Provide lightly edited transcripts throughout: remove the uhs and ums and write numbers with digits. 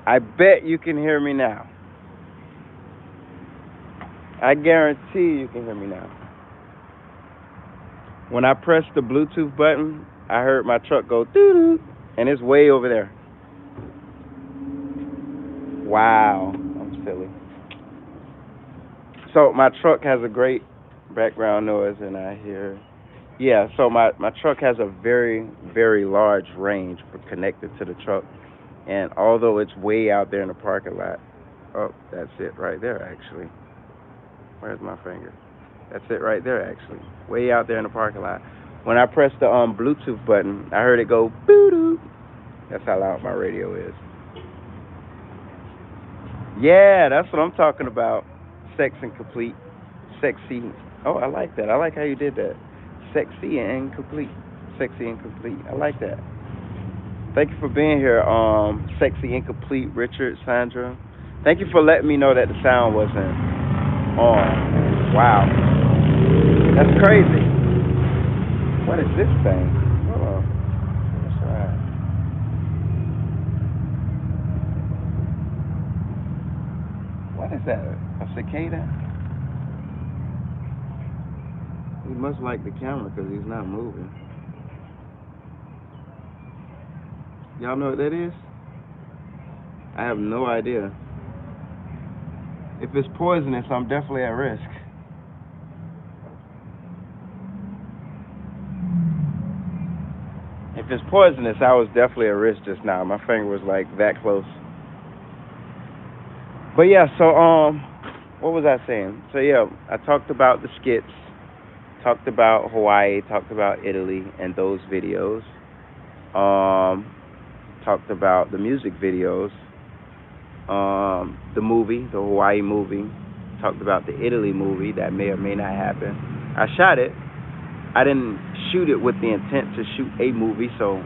I bet you can hear me now. I guarantee you can hear me now. When I pressed the Bluetooth button, I heard my truck go doo doo, and it's way over there. Wow, I'm silly. So my truck has a great background noise, and I hear. Yeah, so my truck has a very large range for connected to the truck, and although it's way out there in the parking lot, oh, that's it right there actually. Where's my finger? That's it right there actually, way out there in the parking lot. When I pressed the Bluetooth button, I heard it go boo doo. That's how loud my radio is. Yeah, that's what I'm talking about. Sex and complete. Sexy. Oh, I like that. I like how you did that. Sexy and complete. Sexy and complete. I like that. Thank you for being here, Sexy and complete, Richard, Sandra. Thank you for letting me know that the sound wasn't on. Wow. That's crazy. What is this thing? Hold on. That's all right. What is that? A cicada? He must like the camera because he's not moving. Y'all know what that is? I have no idea. If it's poisonous, I'm definitely at risk. If it's poisonous, I was definitely at risk just now. My finger was like that close. But yeah, so what was I saying? So yeah, I talked about the skits, talked about Hawaii, talked about Italy and those videos. Um, talked about the music videos, the movie, the Hawaii movie. Talked about the Italy movie that may or may not happen. I shot it. I didn't shoot it with the intent to shoot a movie, so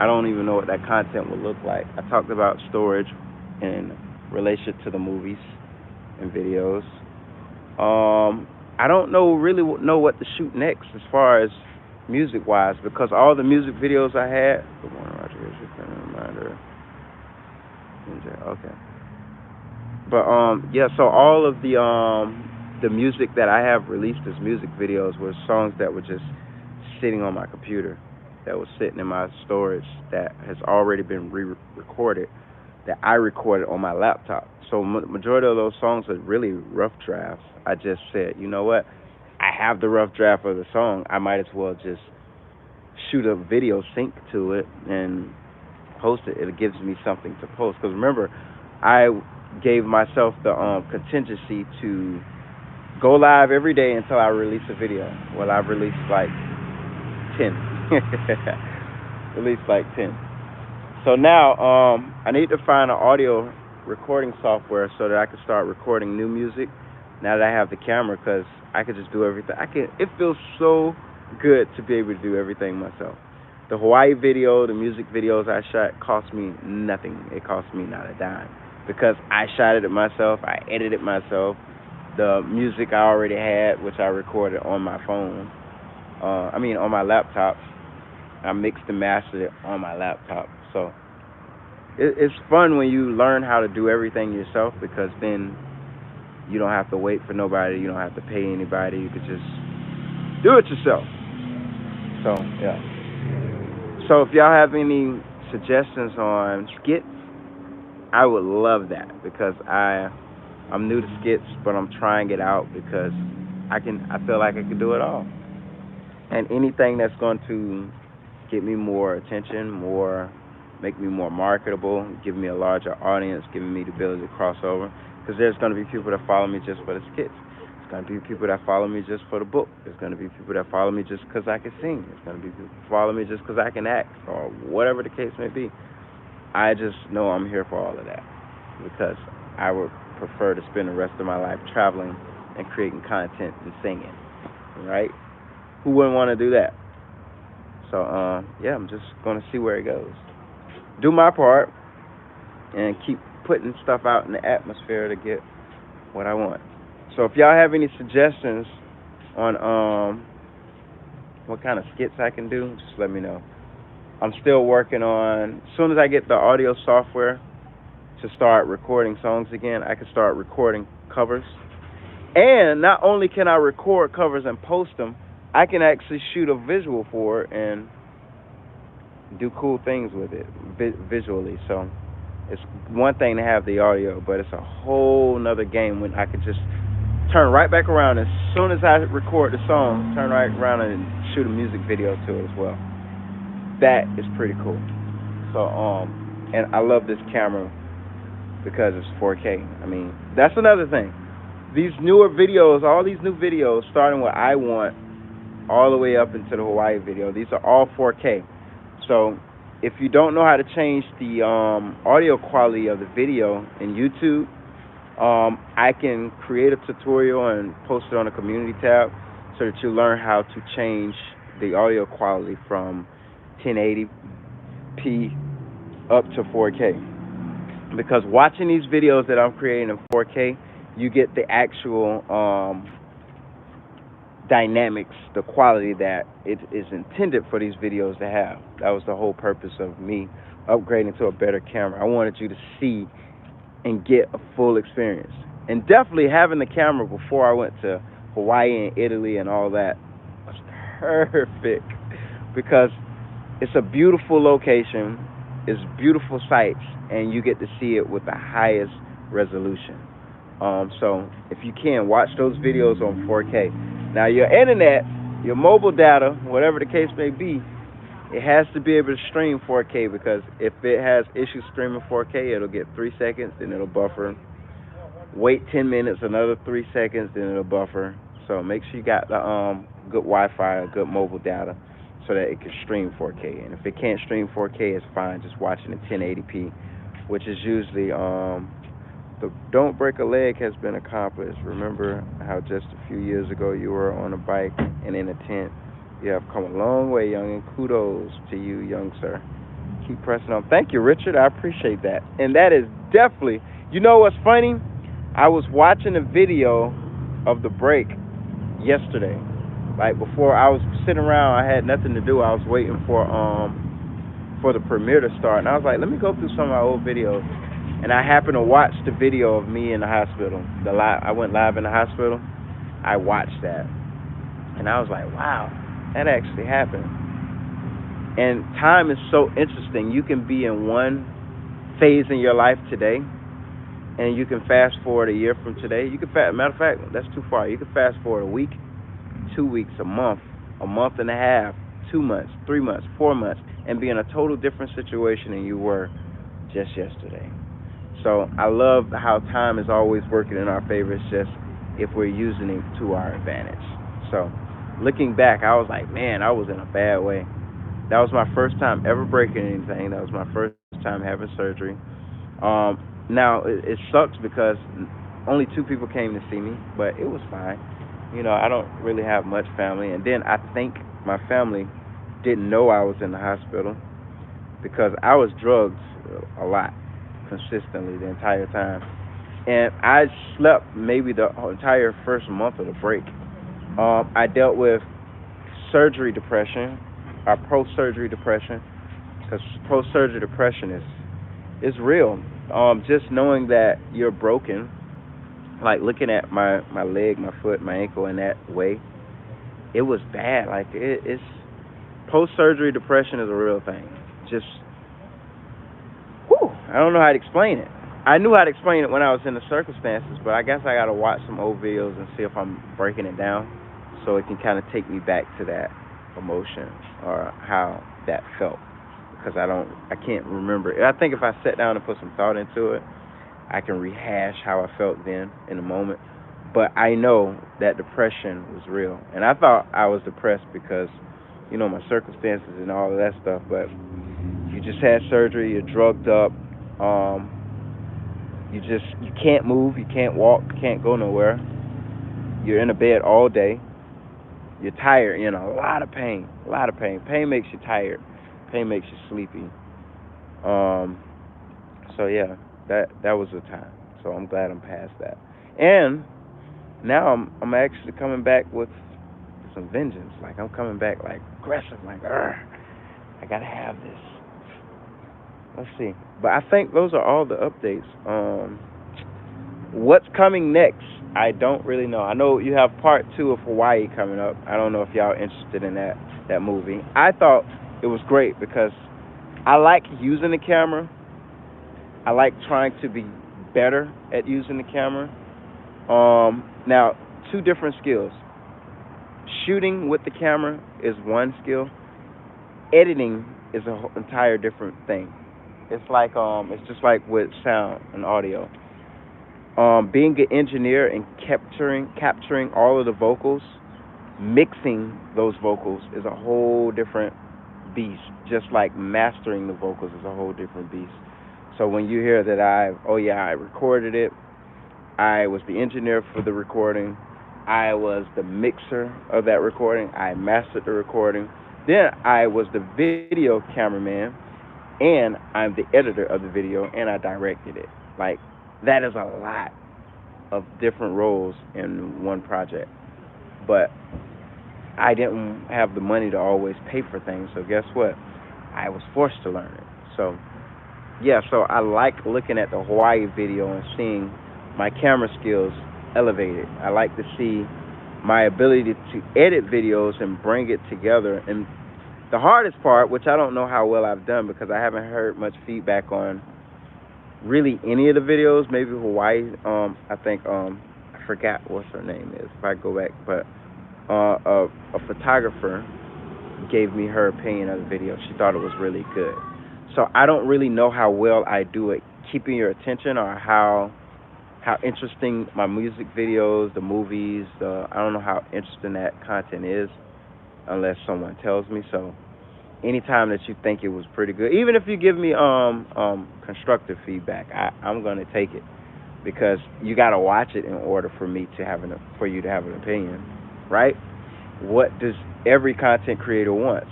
I don't even know what that content would look like. I talked about storage in relation to the movies and videos. I don't know really know what to shoot next as far as music wise because all the music videos I had. Good morning, Roger. Here's your friendly reminder. Okay. But yeah, so all of the music that I have released as music videos were songs that were just sitting on my computer, that was sitting in my storage that has already been re-recorded, that I recorded on my laptop. So majority of those songs are really rough drafts. I just said, you know what? I have the rough draft of the song. I might as well just shoot a video sync to it and post it. It gives me something to post. Because remember, I gave myself the contingency to go live every day until I release a video. Well, I've released like 10. Released like 10. So now I need to find an audio recording software so that I can start recording new music. Now that I have the camera, because I could just do everything. I can. It feels so good to be able to do everything myself. The Hawaii video, the music videos I shot cost me nothing. It cost me not a dime because I shot it myself. I edited it myself. The music I already had, which I recorded on my phone. On my laptop. I mixed and mastered it on my laptop. So it's fun when you learn how to do everything yourself because then you don't have to wait for nobody. You don't have to pay anybody. You could just do it yourself. So yeah. So if y'all have any suggestions on skits, I would love that because I'm new to skits, but I'm trying it out because I feel like I can do it all. And anything that's going to get me more attention, make me more marketable, give me a larger audience, giving me the ability to cross over. Because there's going to be people that follow me just for the skits. There's going to be people that follow me just for the book. There's going to be people that follow me just because I can sing. There's going to be people that follow me just because I can act, or whatever the case may be. I just know I'm here for all of that because I would prefer to spend the rest of my life traveling and creating content and singing, right? Who wouldn't want to do that? So, yeah, I'm just going to see where it goes. Do my part and keep putting stuff out in the atmosphere to get what I want. So, if y'all have any suggestions on what kind of skits I can do, just let me know. I'm still working on, as soon as I get the audio software to start recording songs again. I can start recording covers. And not only can I record covers and post them, I can actually shoot a visual for it and do cool things with it visually. So it's one thing to have the audio, but it's a whole nother game when I can just turn right back around as soon as I record the song, turn right around and shoot a music video to it as well. That is pretty cool. So and I love this camera because it's 4K. I mean, that's another thing. These newer videos, all these new videos, starting with I Want, all the way up into the Hawaii video, these are all 4K. So if you don't know how to change the audio quality of the video in YouTube, I can create a tutorial and post it on the community tab so that you learn how to change the audio quality from 1080p up to 4K. Because watching these videos that I'm creating in 4K, you get the actual dynamics, the quality that it is intended for these videos to have. That was the whole purpose of me upgrading to a better camera. I wanted you to see and get a full experience. And definitely having the camera before I went to Hawaii and Italy and all that was perfect because it's a beautiful location, it's beautiful sights, and you get to see it with the highest resolution. So if you can, watch those videos on 4K. Now your internet, your mobile data, whatever the case may be, it has to be able to stream 4K because if it has issues streaming 4K, it'll get 3 seconds, then it'll buffer. Wait 10 minutes, another 3 seconds, then it'll buffer. So make sure you got the good Wi-Fi or good mobile data so that it can stream 4K. And if it can't stream 4K, it's fine just watching it 1080p, which is usually the don't break a leg has been accomplished. Remember how just a few years ago you were on a bike and in a tent. You have come a long way, young, and kudos to you, young sir. Keep pressing on. Thank you, Richard. I appreciate that. And that is definitely, you know what's funny? I was watching a video of the break yesterday. Like before I was sitting around, I had nothing to do. I was waiting for the premiere to start. And I was like, let me go through some of my old videos. And I happened to watch the video of me in the hospital. I went live in the hospital. I watched that. And I was like, wow, that actually happened. And time is so interesting. You can be in one phase in your life today, and you can fast forward a year from today. You can matter of fact, that's too far. You can fast forward a week, 2 weeks, a month and a half, 2 months, 3 months, 4 months, and be in a total different situation than you were just yesterday. So I love how time is always working in our favor. It's just if we're using it to our advantage. So looking back, I was like, man, I was in a bad way. That was my first time ever breaking anything. That was my first time having surgery. Now it sucks because only 2 people came to see me, but it was fine. You know, I don't really have much family, and then I think my family didn't know I was in the hospital because I was drugged a lot, consistently the entire time, and I slept maybe the entire first month of the break. I dealt with surgery depression, or post-surgery depression, because post-surgery depression is real. Just knowing that you're broken, like looking at my leg, my foot, my ankle in that way, it was bad. Like it's post-surgery depression is a real thing. Just, whew, I don't know how to explain it. I knew how to explain it when I was in the circumstances, but I guess I got to watch some old videos and see if I'm breaking it down so it can kind of take me back to that emotion or how that felt, because I can't remember. I think if I sat down and put some thought into it, I can rehash how I felt then in the moment. But I know that depression was real, and I thought I was depressed because, you know, my circumstances and all of that stuff. But you just had surgery, you're drugged up, you can't move, you can't walk, you can't go nowhere. You're in a bed all day. You're tired, you know, a lot of pain. Pain makes you tired. Pain makes you sleepy. So yeah, that was the time. So I'm glad I'm past that. And now I'm actually coming back with some vengeance. Like I'm coming back like aggressive, like I gotta have this. Let's see. But I think those are all the updates. What's coming next? I don't really know. I know you have part two of Hawaii coming up. I don't know if y'all interested in that movie. I thought it was great because I like using the camera. I like trying to be better at using the camera. Now, two different skills. Shooting with the camera is one skill. Editing is an entire different thing. It's just like with sound and audio. Being an engineer and capturing all of the vocals, mixing those vocals is a whole different beast. Just like mastering the vocals is a whole different beast. So when you hear that I recorded it, I was the engineer for the recording, I was the mixer of that recording, I mastered the recording, then I was the video cameraman, and I'm the editor of the video, and I directed it. Like, that is a lot of different roles in one project. But I didn't have the money to always pay for things, so guess what? I was forced to learn it. So yeah, so I like looking at the Hawaii video and seeing my camera skills elevated. I like to see my ability to edit videos and bring it together. And the hardest part, which I don't know how well I've done because I haven't heard much feedback on really any of the videos, maybe Hawaii. I think I forgot what her name is. If I go back, but a photographer gave me her opinion of the video. She thought it was really good. So I don't really know how well I do at keeping your attention or how interesting my music videos, the movies, I don't know how interesting that content is unless someone tells me. So anytime that you think it was pretty good, even if you give me constructive feedback, I'm gonna take it because you gotta watch it in order for me to for you to have an opinion, right? What does every content creator wants?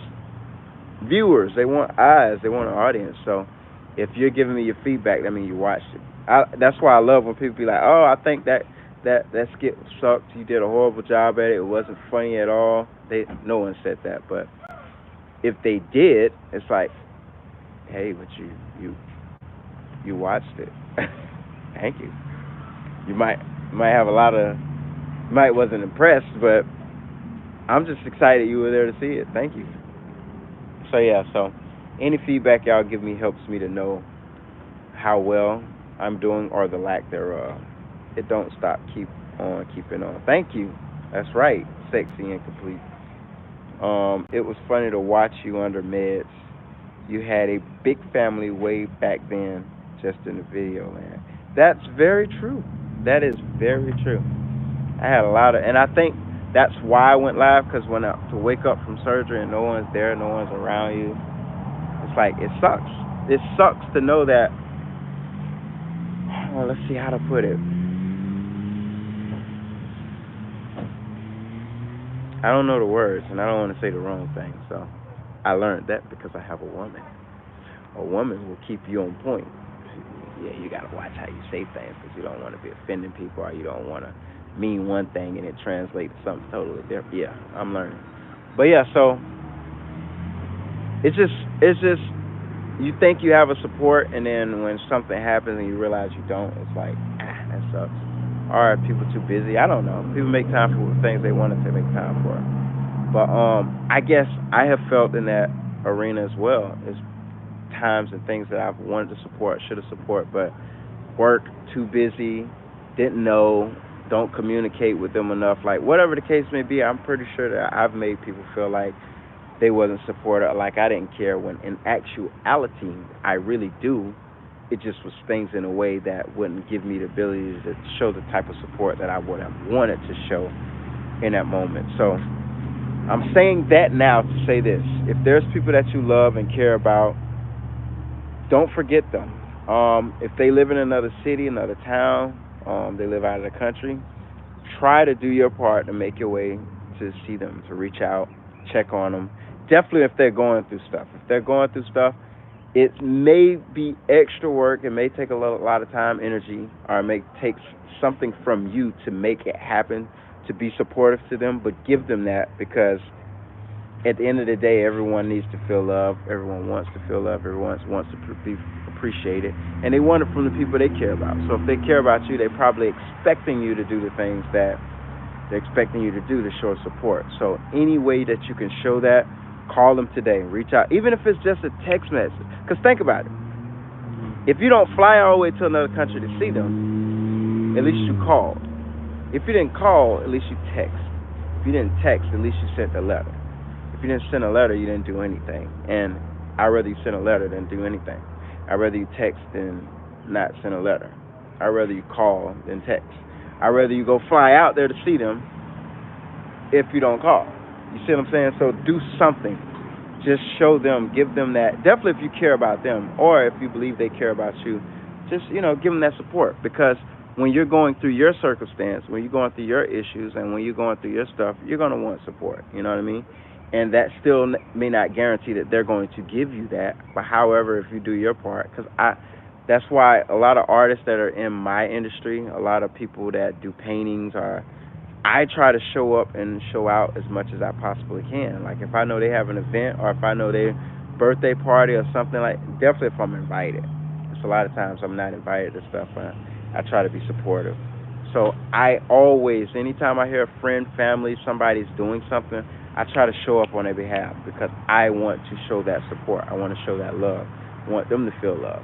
Viewers. They want eyes. They want an audience. So if you're giving me your feedback, that means you watched it. That's why I love when people be like, "Oh, I think that skit sucked. You did a horrible job at it. It wasn't funny at all." No one said that, but if they did, it's like, "Hey, but you you watched it. Thank you. You might have a lot of might wasn't impressed, but I'm just excited you were there to see it. Thank you." So yeah, so any feedback y'all give me helps me to know how well I'm doing or the lack thereof. It don't stop, keep on keeping on. Thank you. That's right, sexy and complete. It was funny to watch you under meds. You had a big family way back then, just in the video, man. That's very true. That is very true. I had a lot of, and I think that's why I went live because to wake up from surgery and no one's there, no one's around you, it's like it sucks. It sucks to know that. Oh, let's see how to put it. I don't know the words, and I don't want to say the wrong thing. So I learned that because I have a woman. A woman will keep you on point. Yeah, you gotta watch how you say things because you don't want to be offending people or you don't want to mean one thing and it translates to something totally different. Yeah, I'm learning. But yeah, so it's just you think you have a support and then when something happens and you realize you don't, it's like that sucks. Or are people too busy? I don't know. People make time for things they wanted to make time for. But I guess I have felt in that arena as well. It's times and things that I've wanted to support, should have support, but work, too busy, didn't know, don't communicate with them enough. Like whatever the case may be, I'm pretty sure that I've made people feel like they wasn't supported, like I didn't care. When in actuality, I really do. It just was things in a way that wouldn't give me the ability to show the type of support that I would have wanted to show in that moment. So I'm saying that now to say this: if there's people that you love and care about, don't forget them. If they live in another city, another town, they live out of the country, try to do your part to make your way to see them, to reach out, check on them. Definitely if they're going through stuff. If they're going through stuff, it may be extra work. It may take a lot of time, energy, or it may take something from you to make it happen, to be supportive to them, but give them that because at the end of the day, everyone needs to feel love. Everyone wants to feel love. Everyone wants to be appreciated, and they want it from the people they care about. So if they care about you, they're probably expecting you to do the things that they're expecting you to do to show support. So any way that you can show that, call them today. Reach out, even if it's just a text message. Because think about it. If you don't fly all the way to another country to see them, at least you called. If you didn't call, at least you text. If you didn't text, at least you sent a letter. If you didn't send a letter, you didn't do anything. And I'd rather you send a letter than do anything. I'd rather you text than not send a letter. I'd rather you call than text. I'd rather you go fly out there to see them if you don't call. You see what I'm saying? So do something. Just show them, give them that. Definitely if you care about them, or if you believe they care about you, just, give them that support. Because when you're going through your circumstance, when you're going through your issues, and when you're going through your stuff, you're going to want support. You know what I mean? And that still may not guarantee that they're going to give you that. But however, if you do your part, that's why a lot of artists that are in my industry, a lot of people that do paintings, I try to show up and show out as much as I possibly can. Like if I know they have an event, or if I know their birthday party or something, like definitely if I'm invited. Because a lot of times I'm not invited to stuff, but I try to be supportive. So I always, anytime I hear a friend, family, somebody's doing something, I try to show up on their behalf because I want to show that support. I want to show that love. I want them to feel love.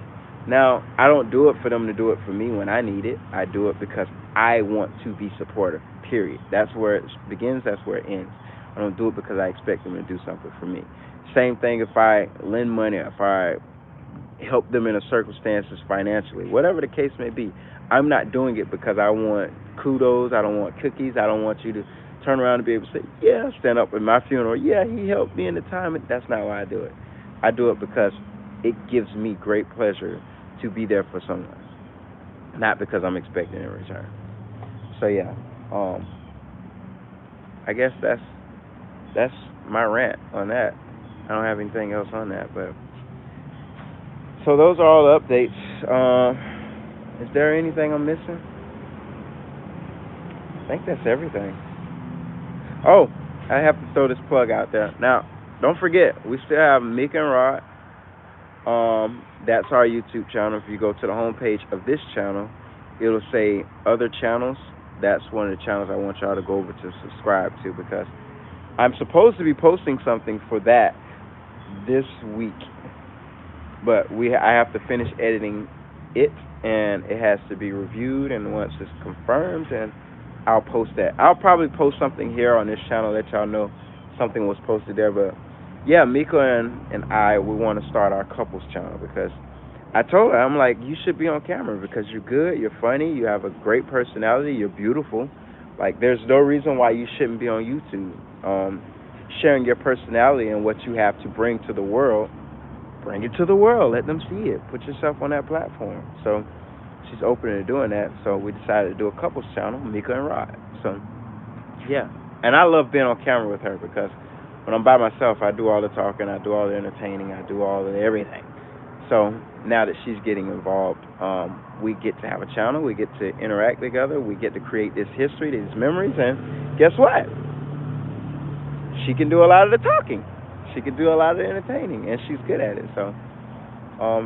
Now, I don't do it for them to do it for me when I need it. I do it because I want to be supportive, period. That's where it begins, that's where it ends. I don't do it because I expect them to do something for me. Same thing if I lend money, if I help them in a circumstances financially, whatever the case may be. I'm not doing it because I want kudos. I don't want cookies. I don't want you to turn around and be able to say, yeah, stand up at my funeral. Yeah, he helped me in the time. That's not why I do it. I do it because it gives me great pleasure to be there for someone, not because I'm expecting in return. So yeah, I guess that's my rant on that. I don't have anything else on that, but so those are all the updates. Is there anything I'm missing? I think that's everything. Oh, I have to throw this plug out there. Now, don't forget, we still have Mika and Rod. That's our YouTube channel. If you go to the homepage of this channel, it'll say other channels. That's one of the channels I want y'all to go over to subscribe to, because I'm supposed to be posting something for that this week, but I have to finish editing it, and it has to be reviewed, and once it's confirmed, and I'll post that. I'll probably post something here on this channel, let y'all know something was posted there. But yeah, Mika and I, we want to start our couples channel, because I told her, I'm like, you should be on camera because you're good, you're funny, you have a great personality, you're beautiful. Like, there's no reason why you shouldn't be on YouTube. Sharing your personality and what you have to bring to the world, bring it to the world. Let them see it. Put yourself on that platform. So she's open to doing that. So we decided to do a couples channel, Mika and Rod. So yeah, and I love being on camera with her, because when I'm by myself, I do all the talking, I do all the entertaining, I do all the everything. So now that she's getting involved, we get to have a channel, we get to interact together, we get to create this history, these memories, and guess what? She can do a lot of the talking. She can do a lot of the entertaining, and she's good at it. So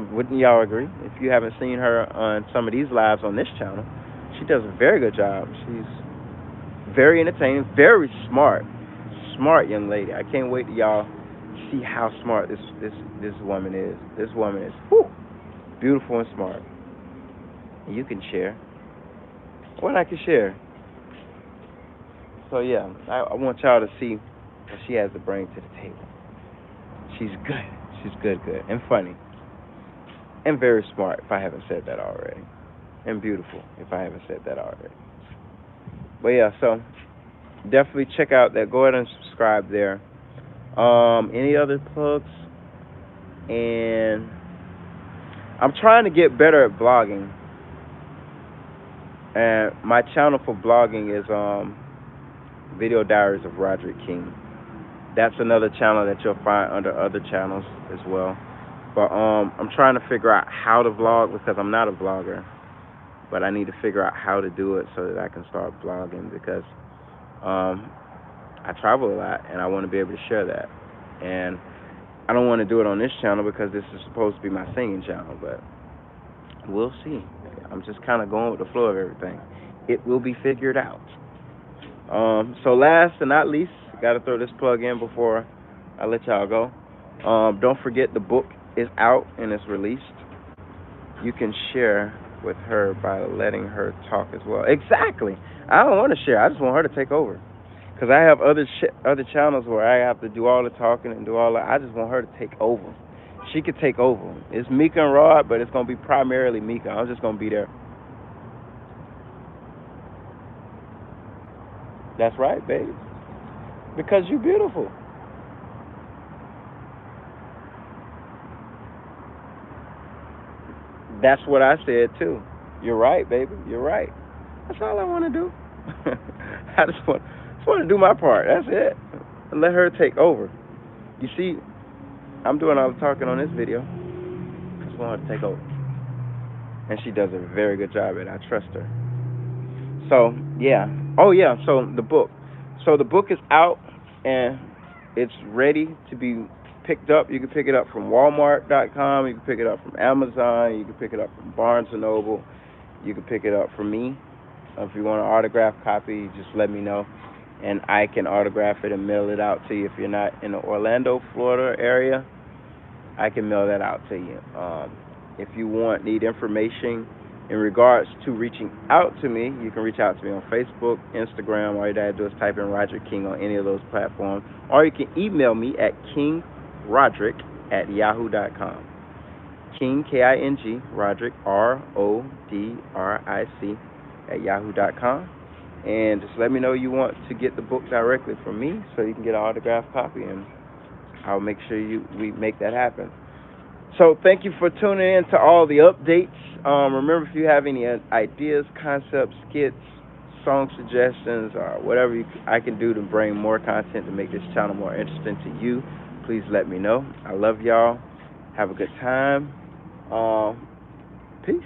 wouldn't y'all agree? If you haven't seen her on some of these lives on this channel, she does a very good job. She's very entertaining, very smart young lady. I can't wait to y'all see how smart this woman is. This woman is beautiful and smart. You can share what I can share. So yeah, I want y'all to see what she has to bring to the table. She's good. She's good, and funny, and very smart, if I haven't said that already, and beautiful, if I haven't said that already. But yeah, so definitely check out that. Go ahead and subscribe there. Any other plugs? And I'm trying to get better at blogging, and my channel for blogging is Video Diaries of Roderick King. That's another channel that you'll find under other channels as well. But I'm trying to figure out how to vlog, because I'm not a vlogger, but I need to figure out how to do it so that I can start blogging, because I travel a lot and I want to be able to share that. And I don't want to do it on this channel because this is supposed to be my singing channel, but we'll see. I'm just kind of going with the flow of everything. It will be figured out. So last and not least, got to throw this plug in before I let y'all go. Don't forget the book is out and it's released. You can share with her by letting her talk as well. Exactly. I don't want to share. I just want her to take over. Because I have other channels where I have to do all the talking and do all that. I just want her to take over. She could take over. It's Mika and Rod, but it's going to be primarily Mika. I'm just going to be there. That's right, baby. Because you're beautiful. That's what I said, too. You're right, baby. You're right. That's all I want to do. I just want to do my part. That's it. And let her take over. You see, I'm doing all the talking on this video. I just want her to take over. And she does a very good job at it. I trust her. So, yeah. Oh, yeah. So, the book. So, the book is out and it's ready to be picked up. You can pick it up from Walmart.com. You can pick it up from Amazon. You can pick it up from Barnes & Noble. You can pick it up from me. If you want an autographed copy, just let me know. And I can autograph it and mail it out to you. If you're not in the Orlando, Florida area, I can mail that out to you. If you need information in regards to reaching out to me, you can reach out to me on Facebook, Instagram. All you gotta do is type in Roderick King on any of those platforms. Or you can email me at kingrodrick@yahoo.com. King, K-I-N-G, Rodrick, R-O-D-R-I-C, @yahoo.com. And just let me know you want to get the book directly from me so you can get an autographed copy, and I'll make sure we make that happen. So thank you for tuning in to all the updates. Remember, if you have any ideas, concepts, skits, song suggestions, or whatever I can do to bring more content to make this channel more interesting to you, please let me know. I love y'all. Have a good time. Peace.